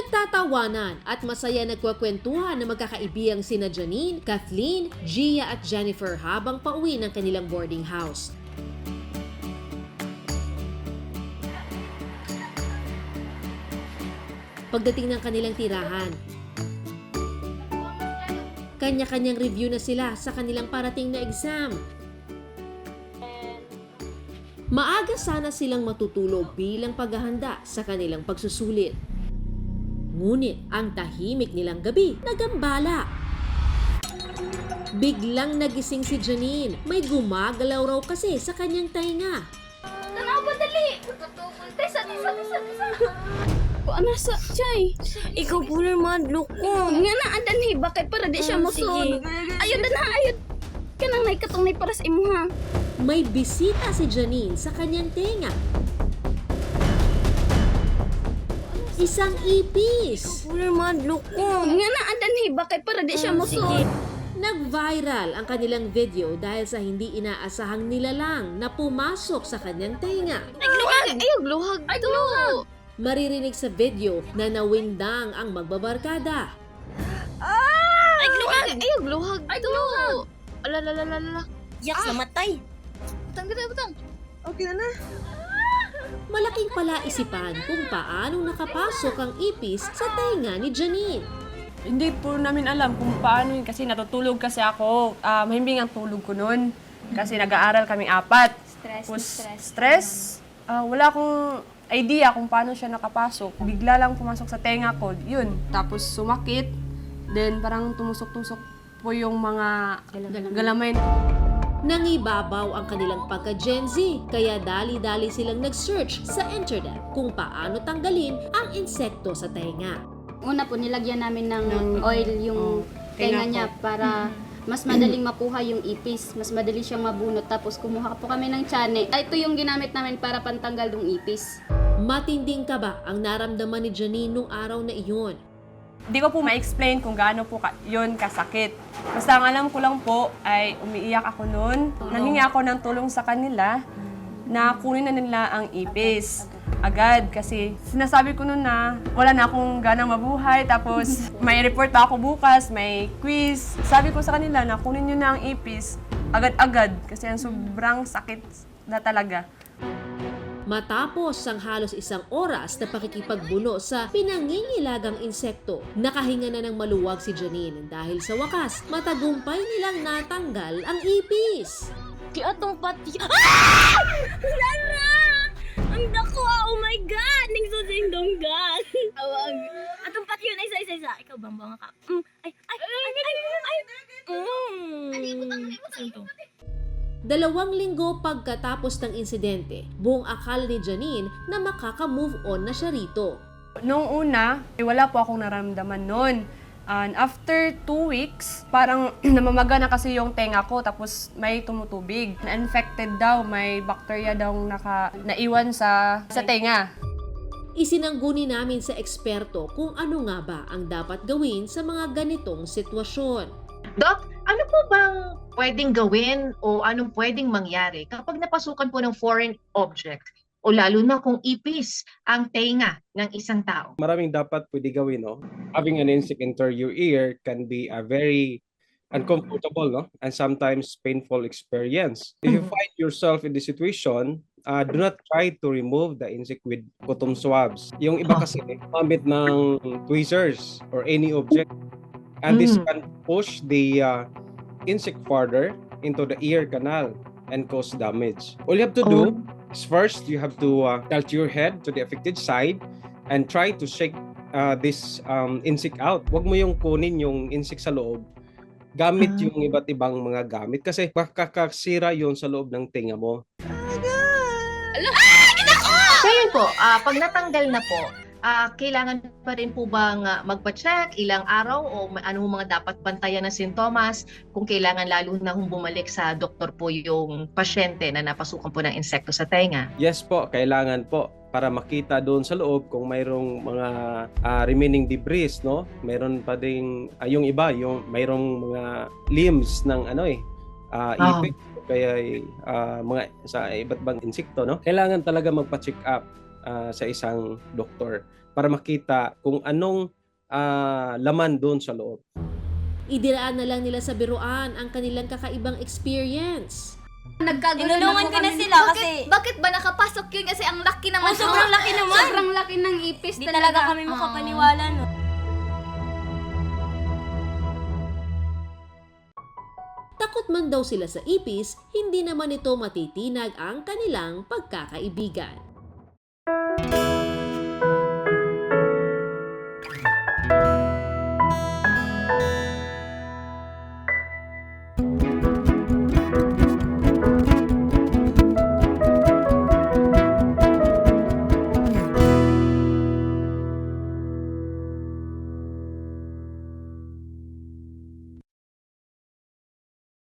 Nagtatawanan at masaya nagkwekwentuhan na magkakaibiyang sina Janine, Kathleen, Gia at Jennifer habang pauwi ng kanilang boarding house. Pagdating ng kanilang tirahan, kanya-kanyang review na sila sa kanilang parating na exam. Maaga sana silang matutulog bilang paghahanda sa kanilang pagsusulit. Ngunit ang tahimik nilang gabi nagambala. Biglang nagising si Janine. May gumagalaw raw kasi sa kanyang tainga. Tanaw ba dali? Tesa. Ano sa chay? Ikaw po naman, loko. Nga na, andan hi, bakit para di siya musod? Ayun na, ayun. Kanang naikatong na para sa imo ha. May bisita si Janine sa kanyang tenga. Isang ipis. Po naman, loko. Nga na, andan hi, bakit para di siya musod? Nag-viral ang kanilang video dahil sa hindi inaasahang nilalang na pumasok sa kanyang tenga. Ay, luhag! Ayog, luhag to! Maririnig sa video na nawindang ang magbabarkada. Ay, luhag! Ayog, luhag to! Alalalala. Yak sa matay! Butang. Okay na. Malaking palaisipan kung paanong nakapasok ang ipis sa tenga ni Janine. Hindi po namin alam kung paano yun kasi natutulog kasi ako. Mahimbing ang tulog ko noon kasi nag-aaral kaming apat. Stress. Wala akong idea kung paano siya nakapasok. Bigla lang pumasok sa tenga ko. Yun. Tapos sumakit. Then parang tumusok-tusok po yung mga galamay. Nangibabaw ang kanilang pagka-Gen Z, kaya dali-dali silang nag-search sa internet kung paano tanggalin ang insekto sa tenga. Una po, nilagyan namin ng oil yung tenga niya para mas madaling makuha yung ipis. Mas madali siyang mabunot. Tapos kumuha po kami ng tiyan. Ito yung ginamit namin para pantanggal ng ipis. Matinding kaba ang naramdaman ni Janine nung araw na iyon. Hindi ko po ma-explain kung gaano po yun kasakit. Basta ang alam ko lang po ay umiiyak ako noon. Nanghingi ako ng tulong sa kanila na kunin na nila ang ipis. Agad kasi sinasabi ko noon na wala na akong ganang mabuhay. Tapos may report pa ako bukas, may quiz. Sabi ko sa kanila na kunin nyo na ang ipis agad-agad kasi ang sobrang sakit na talaga. Matapos ang halos 1 oras na pakikipagbuno sa pinangingilagang insekto, nakahinga na ng maluwag si Janine dahil sa wakas, matagumpay nilang natanggal ang ipis. Di atong pati. Ah! Wala na! Ang dako! Oh my God! Nagsusing donggan! Awag. Atong pati yun. Isa. Ikaw bambang ka. Ay. Santo. 2 linggo pagkatapos ng insidente, buong akala ni Janine na makaka-move on na siya rito. Noong una, wala po akong naramdaman noon. And after 2 weeks, parang namamaga na kasi yung tenga ko tapos may tumutubig. Na-infected daw, may bacteria daw naiwan sa tenga. Isinangguni namin sa eksperto kung ano nga ba ang dapat gawin sa mga ganitong sitwasyon. Doc, ano po bang pwedeng gawin o anong pwedeng mangyari kapag napasukan po ng foreign object o lalo na kung ipis ang tenga ng isang tao? Maraming dapat pwede gawin, no? Having an insect enter your ear can be a very uncomfortable, no? And sometimes painful experience. If you find yourself in this situation, do not try to remove the insect with cotton swabs. Yung iba kasi gumamit ng tweezers or any object. And this can push the insect further into the ear canal and cause damage. All you have to do is first, you have to tilt your head to the affected side and try to shake this insect out. Huwag mo yung kunin yung insect sa loob. Gamit yung iba't ibang mga gamit kasi makakasira yun sa loob ng tenga mo. So yun po, pag natanggal na po, kailangan pa rin po bang magpa-check ilang araw o ano mga dapat bantayan na sintomas kung kailangan lalo na kung bumalik sa doktor po yung pasyente na napasukan po ng insekto sa tenga? Yes po, kailangan po para makita doon sa loob kung mayroong mga remaining debris, no? Mayroon pa ding yung iba, yung mayroong mga limbs ng ipis kaya mga sa iba't ibang insekto, no? Kailangan talaga magpa-check up sa isang doktor para makita kung anong laman doon sa loob. Idiraan na lang nila sa biruan ang kanilang kakaibang experience. Tinulungan ko na sila kasi Bakit ba nakapasok yun? Kasi ang laki naman. sobrang laki naman. Sobrang laki ng ipis Hindi talaga kami makapaniwala, no? Takot man daw sila sa ipis, hindi naman ito matitinag ang kanilang pagkakaibigan.